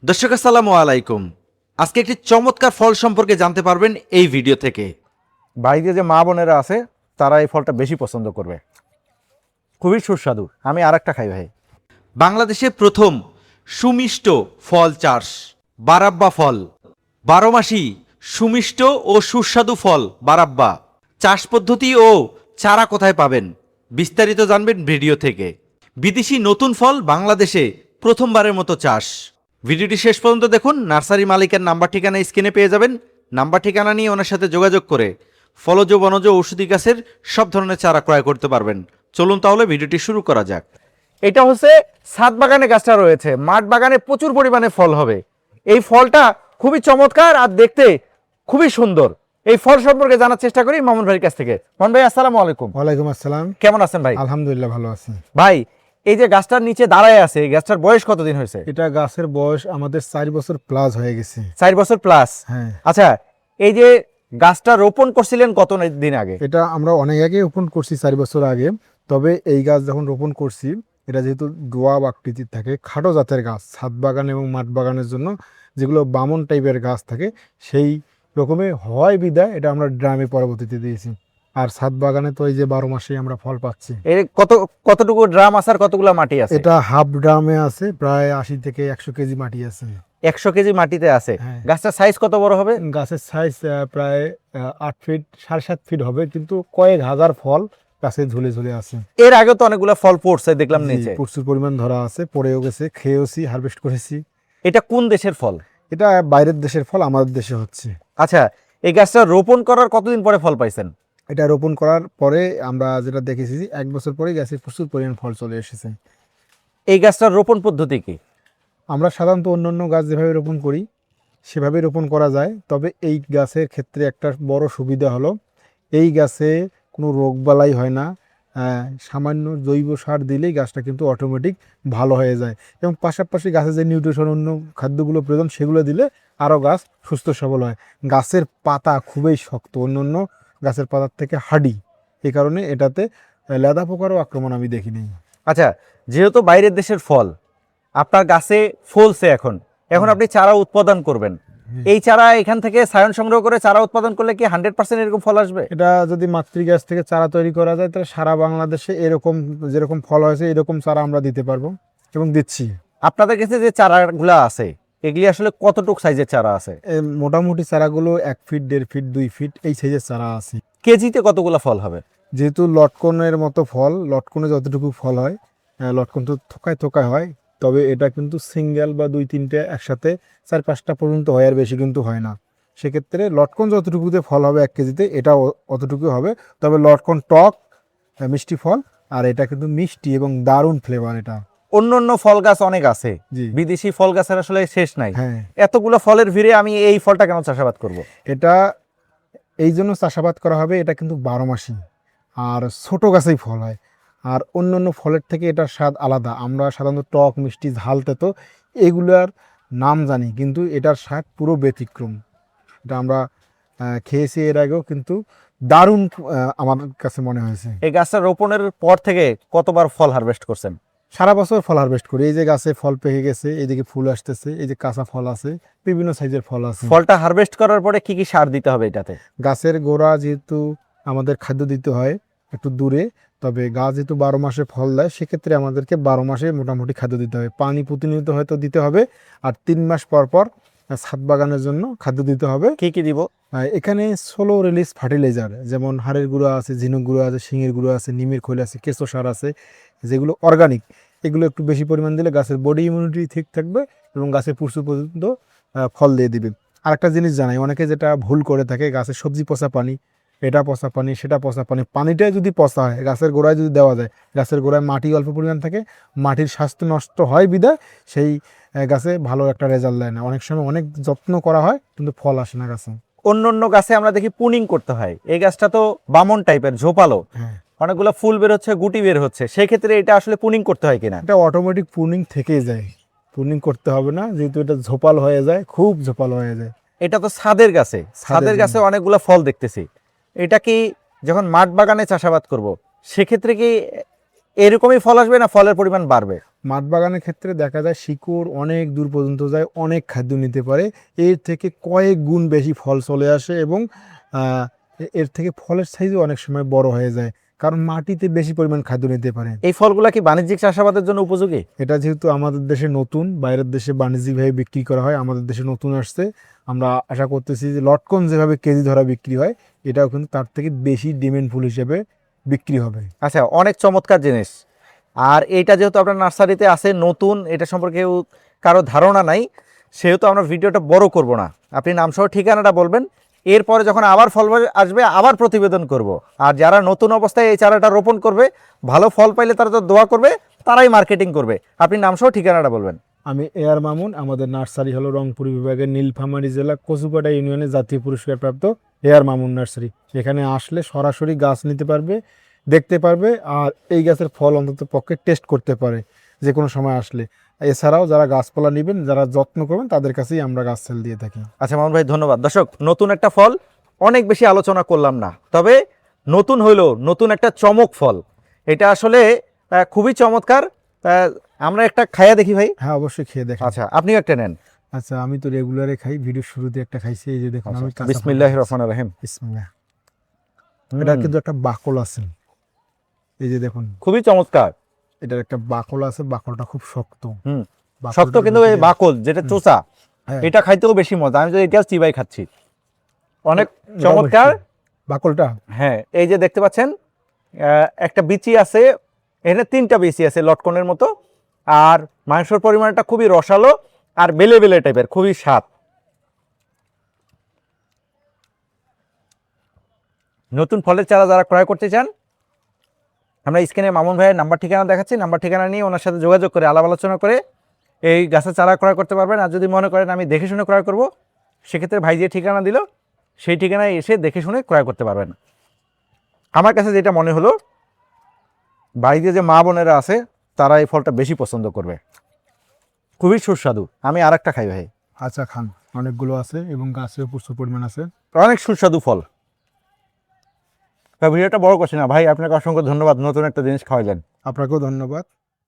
দর্শক আসসালামু আলাইকুম। আজকে একটি চমৎকার ফল সম্পর্কে জানতে পারবেন এই ভিডিও থেকে। বাড়িতে যে মা বোনেরা আছে তারা এই ফলটা বেশি পছন্দ করবে, খুবই সুস্বাদু। আমি আর একটা খাই ভাই। বাংলাদেশে প্রথম সুমিষ্ট ফল চাষ বারাব্বা ফল। 12 মাসই সুমিষ্ট ও সুস্বাদু ফল বারাব্বা। চাষ পদ্ধতি ও চারা কোথায় পাবেন বিস্তারিত জানবেন ভিডিও থেকে। বিদেশি নতুন ফল বাংলাদেশে প্রথমবারের মতো চাষ। ভিডিওটি শেষ পর্যন্ত দেখুন। নার্সারি মালিকের নাম্বার ঠিকানা স্ক্রিনে পেয়ে যাবেন। নাম্বার ঠিকানা নিয়ে ওনার সাথে যোগাযোগ করে ফলজ বনজ ঔষধি গাছের সব ধরনের চারা ক্রয় করতে পারবেন। চলুন তাহলে ভিডিওটি শুরু করা যাক। এটা হচ্ছে ছাদ বাগানে গাছটা রয়েছে, মাঠ বাগানে প্রচুর পরিমাণে ফল হবে। এই ফলটা খুবই চমৎকার আর দেখতে খুবই সুন্দর। এই ফল সম্পর্কে জানার চেষ্টা করি মামুন ভাইয়ের কাছ থেকে। মামুন ভাই আসসালামু আলাইকুম। ওয়ালাইকুম আসসালাম। কেমন আছেন ভাই? আলহামদুলিল্লাহ ভালো আছি ভাই, এই যে গাছটার নিচে দাঁড়ায় আছে, এই গাছটার বয়স কতদিন হয়েছে? এটা গাছের বয়স আমাদের 4 বছর প্লাস হয়ে গেছে। 4 বছর প্লাস। হ্যাঁ, আচ্ছা, এই যে গাছটা রোপণ করছিলেন কত দিন আগে? এটা আমরা অনেক আগে রোপণ করছি, 4 বছর আগে। তবে এই গাছ যখন রোপণ করছি, এটা যেহেতু ডোয়া আকৃতির থাকে, খাটো জাতের গাছ, ছাদ বাগান এবং মাঠ বাগানের জন্য যেগুলো বামন টাইপের গাছ থাকে সেই রকমে হয় বিদায় এটা আমরা ড্রামে পরবর্তীতে দিয়েছি। আর ছাদ বাগানে তো এই যে 12 মাসেই আমরা ফল পাচ্ছি। এর কতটুকু ড্রাম আছে আর কতগুলো মাটি আছে? এটা হাফ ড্রামে আছে, প্রায় 80 থেকে 100 কেজি মাটি আছে। 100 কেজি মাটিতে আছে। হ্যাঁ। গাছটার সাইজ কত বড় হবে? গাছের সাইজ প্রায় 8 ফিট 7.5 ফিট হবে, কিন্তু কয়েক হাজার ফল গাছে ঝুলে ঝুলে আছে। এর আগে তো অনেকগুলো ফল পড়ছে দেখলাম জি, নিচে। প্রচুর পরিমাণ ধরা আছে, পড়েও গেছে, খেয়েওছি, হারভেস্ট করেছি। এটা কোন দেশের ফল? এটা বাইরের দেশের ফল, আমাদের দেশে হচ্ছে। আচ্ছা, এই গাছটা রোপণ করার কতদিন পরে ফল পাইছেন? এটা রোপণ করার পরে আমরা যেটা দেখেছি 1 বছর পরে গাছে প্রচুর পরিমাণ ফল চলে এসেছে। এই গাছটার রোপণ পদ্ধতি কি? আমরা সাধারণত অন্যান্য গাছ যেভাবে রোপণ করি সেভাবে রোপণ করা যায়। তবে এই গাছের ক্ষেত্রে একটা বড় সুবিধা হলো এই গাছে কোনো রোগবালাই হয় না। সামান্য জৈব সার দিলেই গাছটা কিন্তু অটোমেটিক ভালো হয়ে যায়, এবং পাশাপাশি গাছের যে নিউট্রিশন অন্য খাদ্যগুলো প্রয়োজন সেগুলো দিলে আরও গাছ সুস্থ সবল হয়। গাছের পাতা খুবই শক্ত, অন্যান্য গাছের পাতার থেকে হার্ডি, এই কারণে এটাতে লেদা পোকারও আক্রমণ আমি দেখিনি। আচ্ছা, যেহেতু বাইরের দেশের ফল, আপনার গাছে ফলছে, এখন আপনি চারা উৎপাদন করবেন। এই চারা এখান থেকে সায়ন সংগ্রহ করে চারা উৎপাদন করলে কি 100% এরকম ফল আসবে? এটা যদি মাতৃগাছ থেকে চারা তৈরি করা যায় তাহলে সারা বাংলাদেশে এরকম যেরকম ফল হয়েছে এরকম চারা আমরা দিতে পারবো এবং দিচ্ছি। আপনাদের কাছে যে চারাগুলো আছে এগুলি আসলে কতটুকু সাইজের চারা আছে? মোটামুটি চারাগুলো 1 ফিট 1.5 ফিট 2 ফিট এই সাইজের চারা আছে। কেজিতে কতগুলো ফল হবে? যেহেতু লটকনের মতো ফল, লটকনে যতটুকু ফল হয়, লটকন তো থোকায় থোকায় হয়, তবে এটা কিন্তু সিঙ্গেল বা 2-3টে একসাথে 4-5টা পর্যন্ত হয়, আর বেশি কিন্তু হয় না। সেক্ষেত্রে লটকন যতটুকুতে ফল হবে 1 কেজিতে এটা অতটুকু হবে। তবে লটকন টক মিষ্টি ফল, আর এটা কিন্তু মিষ্টি এবং দারুণ ফ্লেভার। এটা অন্য ফল গাছ অনেক আছে, জি, বিদেশি ফল গাছের আসলে শেষ নাই। হ্যাঁ, এতগুলো ফলের ভিড়ে আমি এই ফলটা কেন চাষাবাদ করব? এটা এই জন্য চাষাবাদ করা হবে, এটা কিন্তু 12 মাসই আর ছোট গাছেই ফল হয়। আর অন্য ফলের থেকে এটার স্বাদ আলাদা। আমরা সাধারণত টক মিষ্টি ঝাল তেতো এগুলার নাম জানি, কিন্তু এটার স্বাদ পুরো ব্যতিক্রম। এটা আমরা খেয়েছি এর আগেও, কিন্তু দারুণ আমার কাছে মনে হয়েছে। এই গাছটা রোপণের পর থেকে কতবার ফল হারভেস্ট করছেন? সারা বছর ফল হারভেস্ট করি। এই যে গাছে ফল পেকে গেছে, এইদিকে ফুল আসতেছে, এই যে কাঁচা ফল আছে, বিভিন্ন সাইজের ফল আছে। ফলটা হারভেস্ট করার পরে কি কি সার দিতে হবে এটাতে? গাছের গোড়া যেহেতু আমাদের খাদ্য দিতে হয় একটু দূরে, তবে গাছ যেহেতু 12 মাসে ফল দেয় সেক্ষেত্রে আমাদেরকে 12 মাসে মোটামুটি খাদ্য দিতে হবে। পানি প্রতিনিয়ত হয়তো দিতে হবে, আর 3 মাস পর পর ছাদ বাগানের জন্য খাদ্য দিতে হবে। কি কি দিব? এখানে সোলো রিলিজ ফার্টিলাইজার, যেমন হাড়ের গুঁড়া আছে, ঝিনুক গুঁড়া আছে, শিঙের গুঁড়া আছে, নিমের খোল আছে, কেঁচো সার আছে, যেগুলো অর্গানিক। এগুলো একটু বেশি পরিমাণ দিলে গাছের বডি ইমিউনিটি ঠিক থাকবে এবং গাছের প্রচুর পর্যন্ত ফল দিয়ে দিবে। আরেকটা জিনিস জানাই, অনেকে যেটা ভুল করে থাকে, গাছের সবজি পচা পানি, এটা পচা পানি সেটা পচা পানি, পানিটাই যদি পচা হয় গাছের গোড়ায় যদি দেওয়া যায়, গাছের গোড়ায় মাটি অল্প পরিমাণ থাকে, মাটির স্বাস্থ্য নষ্ট হয় বিধায় সেই গাছে ভালো একটা রেজাল্ট দেয় না। অনেক সময় অনেক যত্ন করা হয় কিন্তু ফল আসে না গাছে। অন্য গাছে আমরা দেখি পুনিং করতে হয়, এই গাছটা তো বামন টাইপের, ঝোপালো, হ্যাঁ, অনেকগুলো ফুল বের হচ্ছে, গুটি বের হচ্ছে, সেই ক্ষেত্রে এটা আসলে পুনিং করতে হয় কিনা? এটা অটোমেটিক প্রুনিং থেকেই যায়, প্রুনিং করতে হবে না, যেহেতু এটা ঝোপাল হয়ে যায়, খুব ঝোপাল হয়ে যায়। এটা তো ছাদের গাছে, ছাদের গাছে অনেকগুলো ফল দেখতেছি। এটা কি যখন মাঠ বাগানে চাষাবাদ করব সেক্ষেত্রে কি এরকমই ফল আসবে না ফলের পরিমাণ বাড়বে? মাঠ বাগানের ক্ষেত্রে দেখা যায় শিকড় অনেক দূর পর্যন্ত যায়, অনেক খাদ্য নিতে পারে, এর থেকে কয়েক গুণ বেশি ফল চলে আসে এবং এর থেকে ফলের সাইজও অনেক সময় বড় হয়ে যায়, কারণ মাটিতে বেশি পরিমাণ খাদ্য নিতে পারে। এই ফলগুলা কি বাণিজ্যিক চাষাবাদের জন্য উপযোগী? এটা যেহেতু আমাদের দেশে নতুন, বাইরের দেশে বাণিজ্যিকভাবে বিক্রি করা হয়, আমাদের দেশে নতুন আসছে, আমরা আশা করতেছি যে লটকন যেভাবে কেজি ধরা বিক্রি হয়, এটাও কিন্তু তার থেকে বেশি ডিমান্ড ফুল হিসেবে বিক্রি হবে। আচ্ছা, অনেক চমৎকার জিনিস। আর এইটা যেহেতু আপনার নার্সারিতে আছে, নতুন, এটা সম্পর্কে কারো ধারণা নাই, সেহেতু আমরা ভিডিওটা বড় করব না। আপনি নামসহ ঠিকানাটা বলবেন, এরপরে যখন আবার ফল আসবে আবার প্রতিবেদন করব। আর যারা নতুন অবস্থায় এই চারাটা রোপণ করবে, ভালো ফল পাইলে তারা তো দোয়া করবে, তারাই মার্কেটিং করবে। আপনি নামসহ ঠিকানাটা বলবেন। আমি এআর মামুন, আমাদের নার্সারি হলো রংপুর বিভাগের নীলফামারী জেলা কচুপাড়া ইউনিয়নে জাতীয় পুরস্কারপ্রাপ্ত এআর মামুন নার্সারি। এখানে আসলে সরাসরি গাছ নিতে পারবে, দেখতে পারবে, আর এই গাছের ফল অন্তত পক্ষে টেস্ট করতে পারে যে কোনো সময় আসলে। এছাড়াও যারা গাছপালা নেবেন, যারা যত্ন করবেন, তাদের কাছেই আমরা গাছ সেল দিয়ে থাকি। আচ্ছা মামুন ভাই, ধন্যবাদ। দর্শক, নতুন একটা ফল, অনেক বেশি আলোচনা করলাম না, তবে নতুন হইলো নতুন একটা চমক ফল। এটা আসলে খুবই চমৎকার। আমরা একটা খাইয়া দেখি ভাই। হ্যাঁ, অবশ্যই খেয়ে দেখেন। আচ্ছা, আপনিও একটা নেন। আচ্ছা, আমি তো রেগুলারে খাই, ভিডিওর শুরুতে একটা খাইছি, এই যে দেখুন। আমি কাঁচা ফল বিসমিল্লাহির খাচ্ছি। রহমানির রহিম। বিসমিল্লাহ। এটা কিন্তু একটা বাকল আছে, এই যে দেখুন, খুবই চমৎকার। এটার একটা বাকল আছে, বাকলটা খুব শক্ত। বাকলটা শক্ত, কিন্তু এই ভিতরে- বাকল যেটা চোচা, হ্যাঁ। এটা খাইতেও বেশি মজা। আমি তো এটা চিবাই খাচ্ছি, অনেক চমৎকার। বাকলটা হ্যাঁ, এই যে দেখতে পাচ্ছেন, একটা বিচি আছে, এখানে 3টা বিচি আছে লটকনের মতো। আর মাংসের পরিমাণটা খুবই রসালো আর বেলে বেলে টাইপের, খুবই স্বাদ। নতুন ফলের চারা যারা ক্রয় করতে চান, আমরা স্ক্রিনে মামুন ভাইয়ের নাম্বার ঠিকানা দেখাচ্ছি, নাম্বার ঠিকানা নিয়ে ওনার সাথে যোগাযোগ করে আলাপ আলোচনা করে এই গাছের চারা ক্রয় করতে পারবেন। আর যদি মনে করেন আমি দেখে শুনে ক্রয় করব, সেক্ষেত্রে ভাই যে ঠিকানা দিল সেই ঠিকানায় এসে দেখে শুনে ক্রয় করতে পারবেন। আমার কাছে যেটা মনে হলো, বাড়িতে যে মা বোনেরা আছে তারা এই ফলটা বেশি পছন্দ করবে, খুবই সুস্বাদু। আমি আর একটা খাই ভাই। আচ্ছা, খান, অনেকগুলো আছে এবং গাছেও প্রচুর পরিমাণ আছে। অনেক সুস্বাদু ফল। তা ভিডিওটা বড় করছি না ভাই, আপনাকে অসংখ্য ধন্যবাদ, নতুন একটা জিনিস খাওয়াইলেন। আপনাকেও ধন্যবাদ।